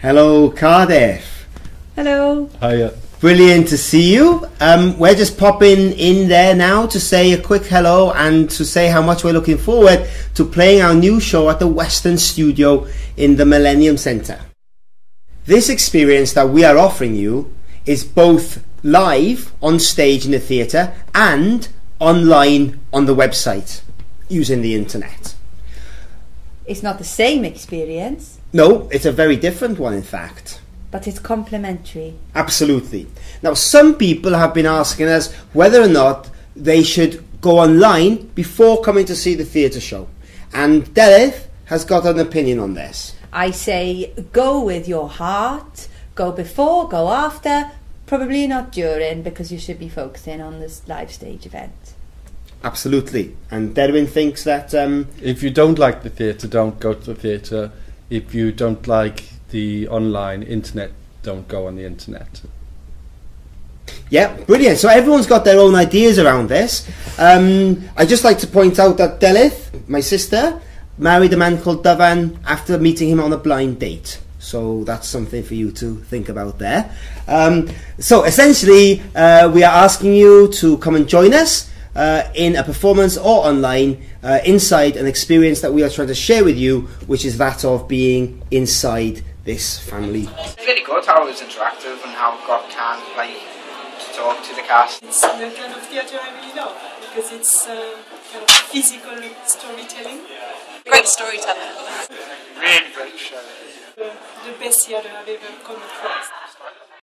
Hello, Cardiff. Hello. Hiya. Brilliant to see you. We're just popping in there now to say a quick hello and to say how much we're looking forward to playing our new show at the Western Studio in the Millennium Centre. This experience that we are offering you is both live on stage in the theatre and online on the website using the internet. It's not the same experience. No, it's a very different one in fact. But it's complementary. Absolutely. Now, some people have been asking us whether or not they should go online before coming to see the theatre show. And Rhif has got an opinion on this. I say go with your heart, go before, go after, probably not during, because you should be focusing on this live stage event. Absolutely. And Derwin thinks that... if you don't like the theatre, don't go to the theatre. If you don't like the online internet, don't go on the internet. Yeah, brilliant. So everyone's got their own ideas around this. I'd just like to point out that Rhif, my sister, married a man called Davan after meeting him on a blind date. So that's something for you to think about there. So essentially, we are asking you to come and join us in a performance or online inside an experience that we are trying to share with you, which is that of being inside this family. It's really good how it was interactive and how God can to talk to the cast. It's the kind of theatre I really love because it's kind of physical storytelling. Great storytelling. Really great show. The best theatre I've ever come across.